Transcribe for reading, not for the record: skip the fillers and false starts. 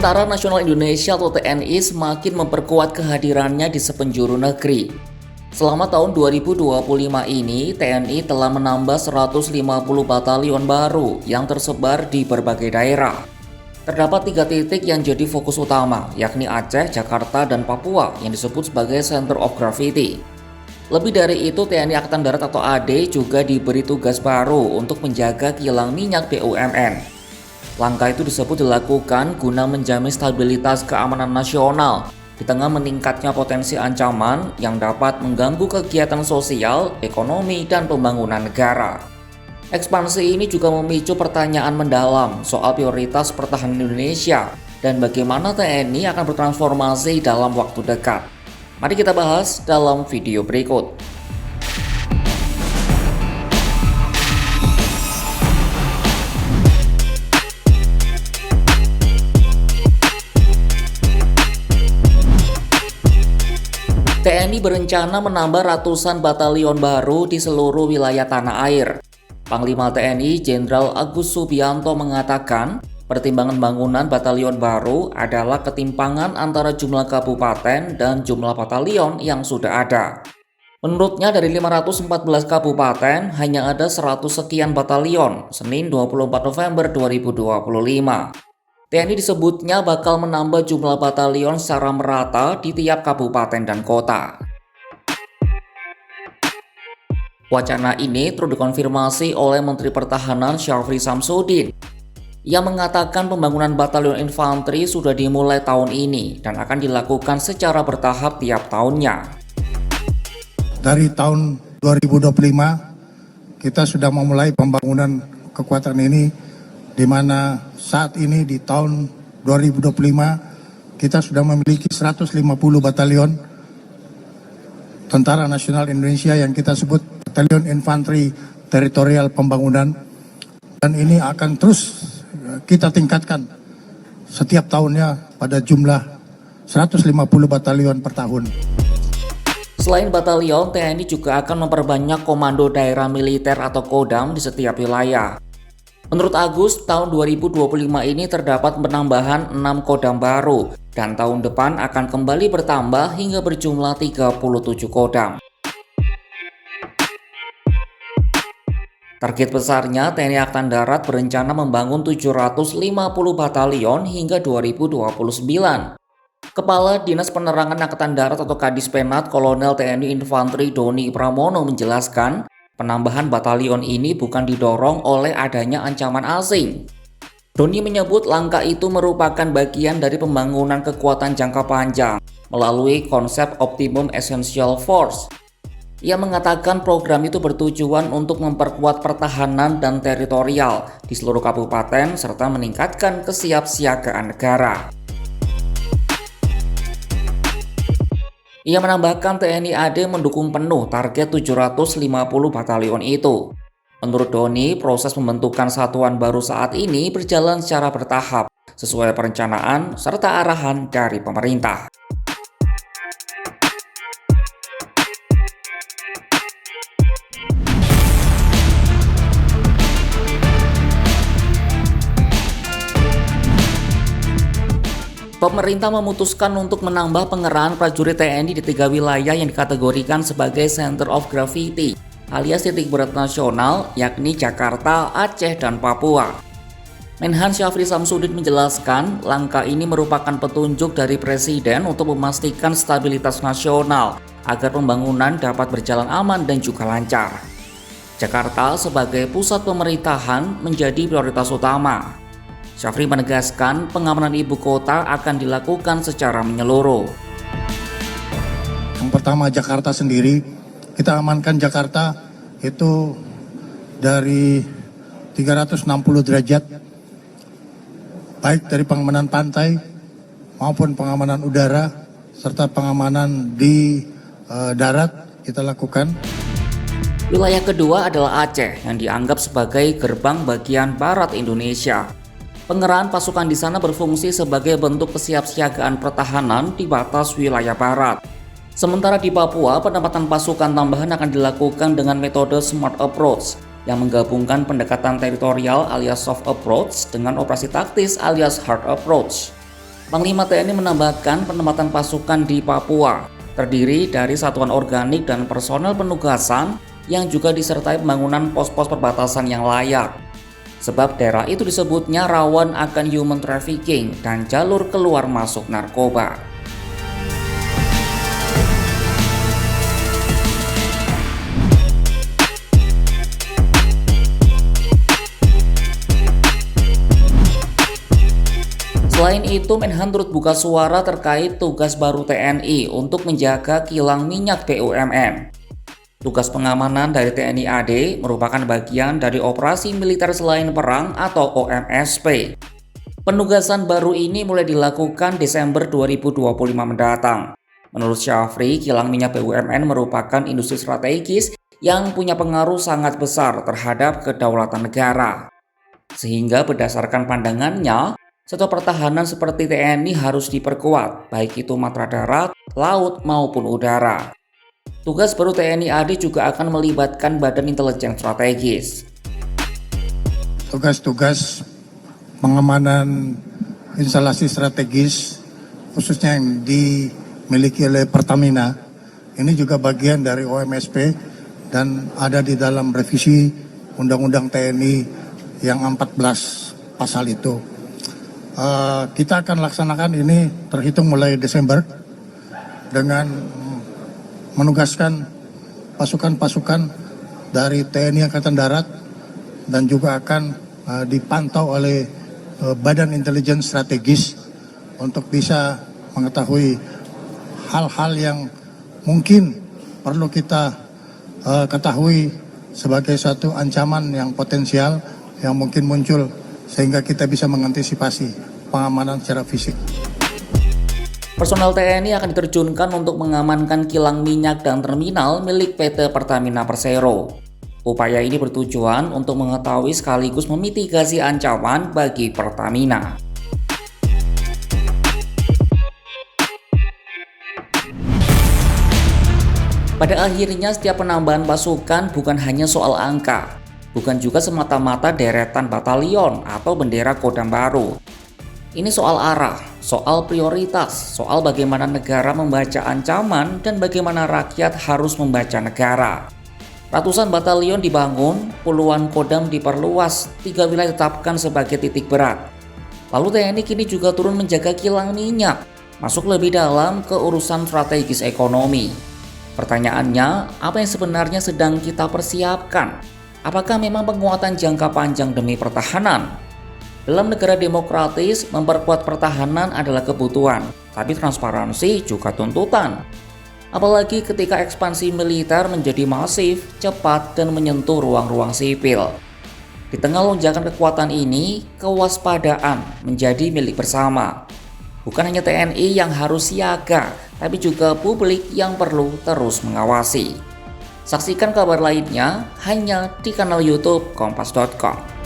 Tentara Nasional Indonesia atau TNI semakin memperkuat kehadirannya di sepenjuru negeri. Selama tahun 2025 ini, TNI telah menambah 150 batalion baru yang tersebar di berbagai daerah. Terdapat 3 titik yang jadi fokus utama, yakni Aceh, Jakarta, dan Papua yang disebut sebagai Center of Gravity. Lebih dari itu, TNI Angkatan Darat atau AD juga diberi tugas baru untuk menjaga kilang minyak BUMN. Langkah itu disebut dilakukan guna menjamin stabilitas keamanan nasional di tengah meningkatnya potensi ancaman yang dapat mengganggu kegiatan sosial, ekonomi, dan pembangunan negara. Ekspansi ini juga memicu pertanyaan mendalam soal prioritas pertahanan Indonesia dan bagaimana TNI akan bertransformasi dalam waktu dekat. Mari kita bahas dalam video berikut. TNI berencana menambah ratusan batalion baru di seluruh wilayah tanah air. Panglima TNI Jenderal Agus Subianto mengatakan, pertimbangan bangunan batalion baru adalah ketimpangan antara jumlah kabupaten dan jumlah batalion yang sudah ada. Menurutnya dari 514 kabupaten hanya ada 100 sekian batalion, Senin 24 November 2025. TNI disebutnya bakal menambah jumlah batalion secara merata di tiap kabupaten dan kota. Wacana ini terus dikonfirmasi oleh Menteri Pertahanan Syafri Samsudin. Ia mengatakan pembangunan batalion infanteri sudah dimulai tahun ini dan akan dilakukan secara bertahap tiap tahunnya. Dari tahun 2025 kita sudah memulai pembangunan kekuatan ini, di mana saat ini di tahun 2025 kita sudah memiliki 150 batalion Tentara Nasional Indonesia yang kita sebut Batalion Infanteri Teritorial Pembangunan, dan ini akan terus kita tingkatkan setiap tahunnya pada jumlah 150 batalion per tahun. Selain batalion, TNI juga akan memperbanyak komando daerah militer atau Kodam di setiap wilayah. Menurut Agus, tahun 2025 ini terdapat penambahan 6 kodam baru dan tahun depan akan kembali bertambah hingga berjumlah 37 kodam. Target besarnya, TNI Angkatan Darat berencana membangun 750 batalion hingga 2029. Kepala Dinas Penerangan Angkatan Darat atau Kadispenat Kolonel TNI Infanteri Doni Pramono menjelaskan, penambahan batalion ini bukan didorong oleh adanya ancaman asing. Doni menyebut langkah itu merupakan bagian dari pembangunan kekuatan jangka panjang melalui konsep Optimum Essential Force. Ia mengatakan program itu bertujuan untuk memperkuat pertahanan dan teritorial di seluruh kabupaten serta meningkatkan kesiapsiagaan negara. Ia menambahkan TNI AD mendukung penuh target 750 batalion itu. Menurut Doni, proses pembentukan satuan baru saat ini berjalan secara bertahap, sesuai perencanaan serta arahan dari pemerintah. Pemerintah memutuskan untuk menambah pengerahan prajurit TNI di 3 wilayah yang dikategorikan sebagai Center of Gravity alias titik berat nasional, yakni Jakarta, Aceh, dan Papua. Menhan Syafri Samsudin menjelaskan langkah ini merupakan petunjuk dari Presiden untuk memastikan stabilitas nasional agar pembangunan dapat berjalan aman dan juga lancar. Jakarta sebagai pusat pemerintahan menjadi prioritas utama. Syafri menegaskan pengamanan ibu kota akan dilakukan secara menyeluruh. Yang pertama, Jakarta sendiri, kita amankan Jakarta itu dari 360 derajat, baik dari pengamanan pantai maupun pengamanan udara serta pengamanan di darat kita lakukan. Wilayah kedua adalah Aceh yang dianggap sebagai gerbang bagian barat Indonesia. Pengerahan pasukan di sana berfungsi sebagai bentuk kesiapsiagaan pertahanan di batas wilayah barat. Sementara di Papua, penempatan pasukan tambahan akan dilakukan dengan metode Smart Approach yang menggabungkan pendekatan teritorial alias Soft Approach dengan operasi taktis alias Hard Approach. Panglima TNI menambahkan penempatan pasukan di Papua terdiri dari satuan organik dan personel penugasan yang juga disertai pembangunan pos-pos perbatasan yang layak. Sebab daerah itu disebutnya rawan akan human trafficking dan jalur keluar masuk narkoba. Selain itu, Menhan turut buka suara terkait tugas baru TNI untuk menjaga kilang minyak BUMN. Tugas pengamanan dari TNI AD merupakan bagian dari operasi militer selain perang atau OMSP. Penugasan baru ini mulai dilakukan Desember 2025 mendatang. Menurut Syafri, kilang minyak BUMN merupakan industri strategis yang punya pengaruh sangat besar terhadap kedaulatan negara. Sehingga berdasarkan pandangannya, sektor pertahanan seperti TNI harus diperkuat, baik itu matra darat, laut, maupun udara. Tugas baru TNI AD juga akan melibatkan Badan Intelijen Strategis. Tugas-tugas pengamanan instalasi strategis, khususnya yang dimiliki oleh Pertamina, ini juga bagian dari OMSP dan ada di dalam revisi Undang-Undang TNI yang 14 pasal itu. Kita akan laksanakan ini terhitung mulai Desember dengan menugaskan pasukan-pasukan dari TNI Angkatan Darat dan juga akan dipantau oleh Badan Intelijen Strategis untuk bisa mengetahui hal-hal yang mungkin perlu kita ketahui sebagai satu ancaman yang potensial yang mungkin muncul, sehingga kita bisa mengantisipasi pengamanan secara fisik. Personel TNI akan diterjunkan untuk mengamankan kilang minyak dan terminal milik PT Pertamina Persero. Upaya ini bertujuan untuk mengetahui sekaligus memitigasi ancaman bagi Pertamina. Pada akhirnya, setiap penambahan pasukan bukan hanya soal angka, bukan juga semata-mata deretan batalion atau bendera Kodam baru. Ini soal arah, soal prioritas, soal bagaimana negara membaca ancaman dan bagaimana rakyat harus membaca negara. Ratusan batalion dibangun, puluhan Kodam diperluas, 3 wilayah ditetapkan sebagai titik berat. Lalu TNI kini juga turun menjaga kilang minyak, masuk lebih dalam ke urusan strategis ekonomi. Pertanyaannya, apa yang sebenarnya sedang kita persiapkan? Apakah memang penguatan jangka panjang demi pertahanan? Dalam negara demokratis, memperkuat pertahanan adalah kebutuhan, tapi transparansi juga tuntutan. Apalagi ketika ekspansi militer menjadi masif, cepat, dan menyentuh ruang-ruang sipil. Di tengah lonjakan kekuatan ini, kewaspadaan menjadi milik bersama. Bukan hanya TNI yang harus siaga, tapi juga publik yang perlu terus mengawasi. Saksikan kabar lainnya hanya di kanal YouTube Kompas.com.